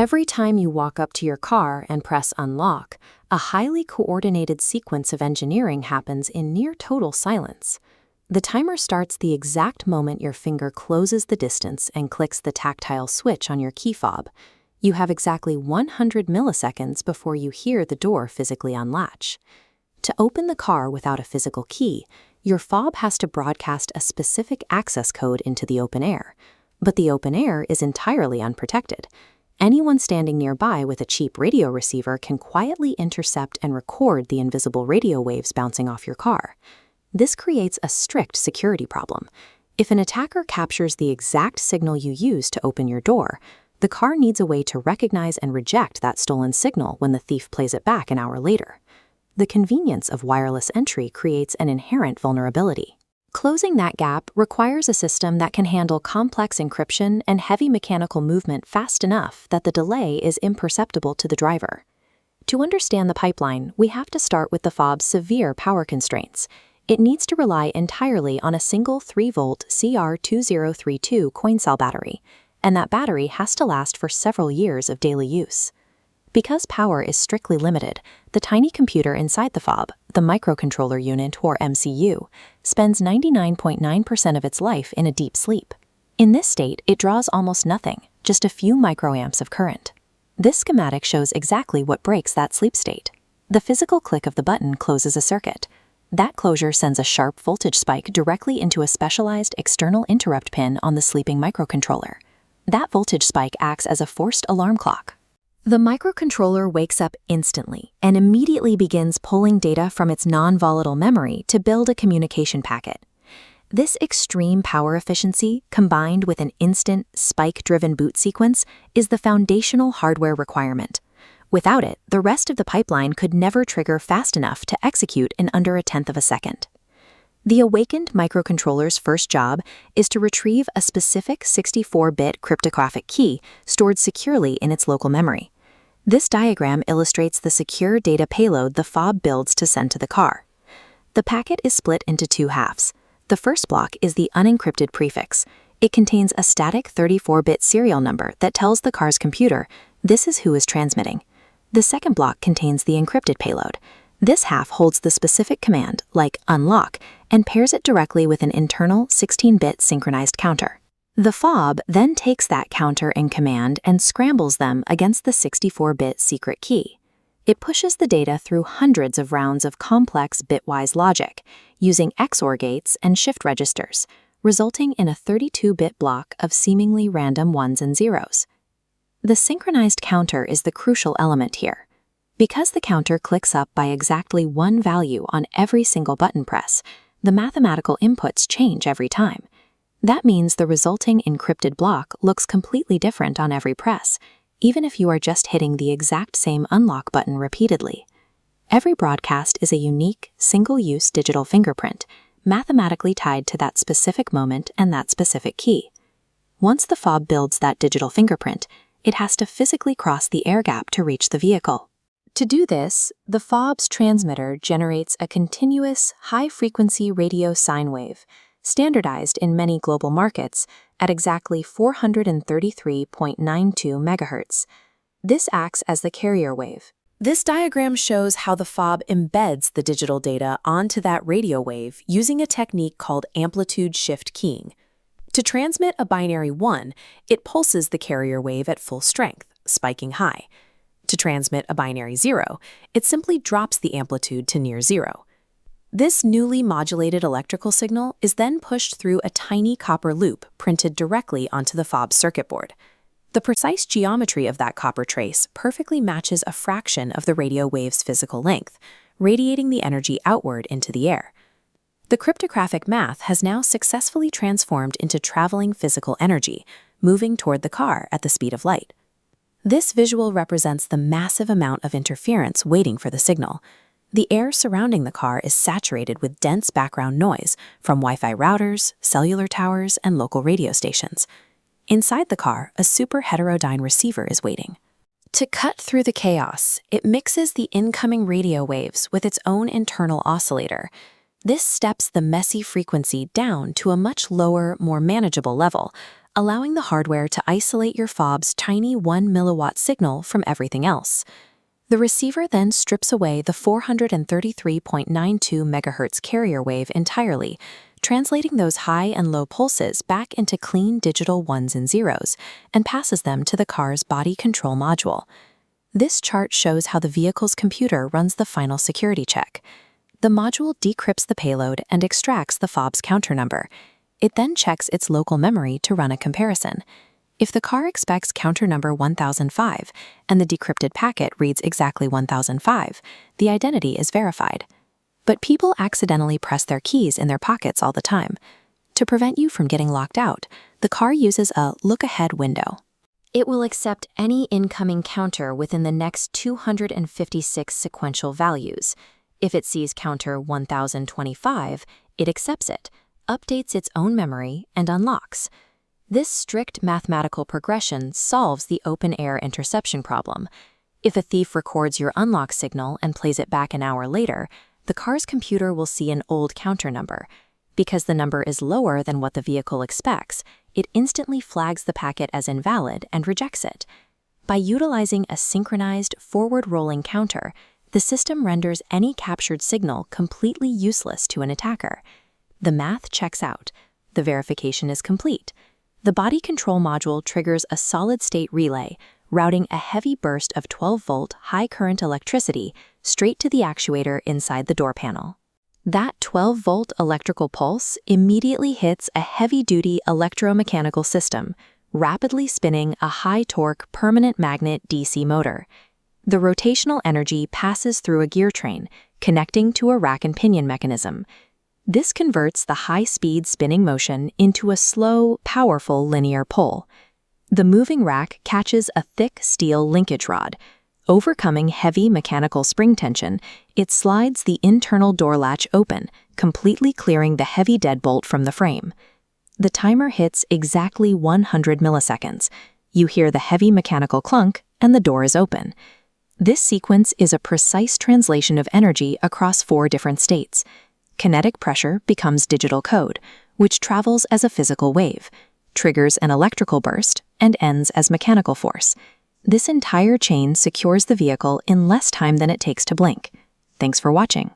Every time you walk up to your car and press unlock, a highly coordinated sequence of engineering happens in near total silence. The timer starts the exact moment your finger closes the distance and clicks the tactile switch on your key fob. You have exactly 100 milliseconds before you hear the door physically unlatch. To open the car without a physical key, your fob has to broadcast a specific access code into the open air. But the open air is entirely unprotected. Anyone standing nearby with a cheap radio receiver can quietly intercept and record the invisible radio waves bouncing off your car. This creates a strict security problem. If an attacker captures the exact signal you used to open your door, the car needs a way to recognize and reject that stolen signal when the thief plays it back an hour later. The convenience of wireless entry creates an inherent vulnerability. Closing that gap requires a system that can handle complex encryption and heavy mechanical movement fast enough that the delay is imperceptible to the driver. To understand the pipeline, we have to start with the fob's severe power constraints. It needs to rely entirely on a single 3-volt CR2032 coin cell battery, and that battery has to last for several years of daily use. Because power is strictly limited, the tiny computer inside the fob, the microcontroller unit or MCU, spends 99.9% of its life in a deep sleep. In this state, it draws almost nothing, just a few microamps of current. This schematic shows exactly what breaks that sleep state. The physical click of the button closes a circuit. That closure sends a sharp voltage spike directly into a specialized external interrupt pin on the sleeping microcontroller. That voltage spike acts as a forced alarm clock. The microcontroller wakes up instantly and immediately begins pulling data from its non-volatile memory to build a communication packet. This extreme power efficiency, combined with an instant, spike-driven boot sequence, is the foundational hardware requirement. Without it, the rest of the pipeline could never trigger fast enough to execute in under 1/10 of a second. The awakened microcontroller's first job is to retrieve a specific 64-bit cryptographic key stored securely in its local memory. This diagram illustrates the secure data payload the fob builds to send to the car. The packet is split into 2 halves. The first block is the unencrypted prefix. It contains a static 34-bit serial number that tells the car's computer, this is who is transmitting. The second block contains the encrypted payload. This half holds the specific command, like unlock, and pairs it directly with an internal 16-bit synchronized counter. The fob then takes that counter and command and scrambles them against the 64-bit secret key. It pushes the data through hundreds of rounds of complex bitwise logic, using XOR gates and shift registers, resulting in a 32-bit block of seemingly random ones and zeros. The synchronized counter is the crucial element here. Because the counter clicks up by exactly one value on every single button press, the mathematical inputs change every time. That means the resulting encrypted block looks completely different on every press, even if you are just hitting the exact same unlock button repeatedly. Every broadcast is a unique, single-use digital fingerprint, mathematically tied to that specific moment and that specific key. Once the fob builds that digital fingerprint, it has to physically cross the air gap to reach the vehicle. To do this, the fob's transmitter generates a continuous, high-frequency radio sine wave, standardized in many global markets at exactly 433.92 MHz. This acts as the carrier wave. This diagram shows how the fob embeds the digital data onto that radio wave using a technique called amplitude shift keying. To transmit a binary 1, it pulses the carrier wave at full strength, spiking high. To transmit a binary 0, it simply drops the amplitude to near 0. This newly modulated electrical signal is then pushed through a tiny copper loop printed directly onto the fob's circuit board. The precise geometry of that copper trace perfectly matches a fraction of the radio wave's physical length, radiating the energy outward into the air. The cryptographic math has now successfully transformed into traveling physical energy, moving toward the car at the speed of light. This visual represents the massive amount of interference waiting for the signal. The air surrounding the car is saturated with dense background noise from Wi-Fi routers, cellular towers, and local radio stations. Inside the car, a super heterodyne receiver is waiting. To cut through the chaos, it mixes the incoming radio waves with its own internal oscillator. This steps the messy frequency down to a much lower, more manageable level, allowing the hardware to isolate your fob's tiny 1 milliwatt signal from everything else. The receiver then strips away the 433.92 MHz carrier wave entirely, translating those high and low pulses back into clean digital ones and zeros, and passes them to the car's body control module. This chart shows how the vehicle's computer runs the final security check. The module decrypts the payload and extracts the fob's counter number. It then checks its local memory to run a comparison. If the car expects counter number 1005 and the decrypted packet reads exactly 1005, the identity is verified. But people accidentally press their keys in their pockets all the time. To prevent you from getting locked out, the car uses a look-ahead window. It will accept any incoming counter within the next 256 sequential values. If it sees counter 1025, it accepts it, updates its own memory, and unlocks. This strict mathematical progression solves the open-air interception problem. If a thief records your unlock signal and plays it back an hour later, the car's computer will see an old counter number. Because the number is lower than what the vehicle expects, it instantly flags the packet as invalid and rejects it. By utilizing a synchronized, forward-rolling counter, the system renders any captured signal completely useless to an attacker. The math checks out. The verification is complete. The body control module triggers a solid-state relay, routing a heavy burst of 12-volt high-current electricity straight to the actuator inside the door panel. That 12-volt electrical pulse immediately hits a heavy-duty electromechanical system, rapidly spinning a high-torque permanent magnet DC motor. The rotational energy passes through a gear train, connecting to a rack and pinion mechanism. This converts the high-speed spinning motion into a slow, powerful linear pull. The moving rack catches a thick steel linkage rod. Overcoming heavy mechanical spring tension, it slides the internal door latch open, completely clearing the heavy deadbolt from the frame. The timer hits exactly 100 milliseconds. You hear the heavy mechanical clunk, and the door is open. This sequence is a precise translation of energy across 4 different states. Kinetic pressure becomes digital code, which travels as a physical wave, triggers an electrical burst, and ends as mechanical force. This entire chain secures the vehicle in less time than it takes to blink. Thanks for watching.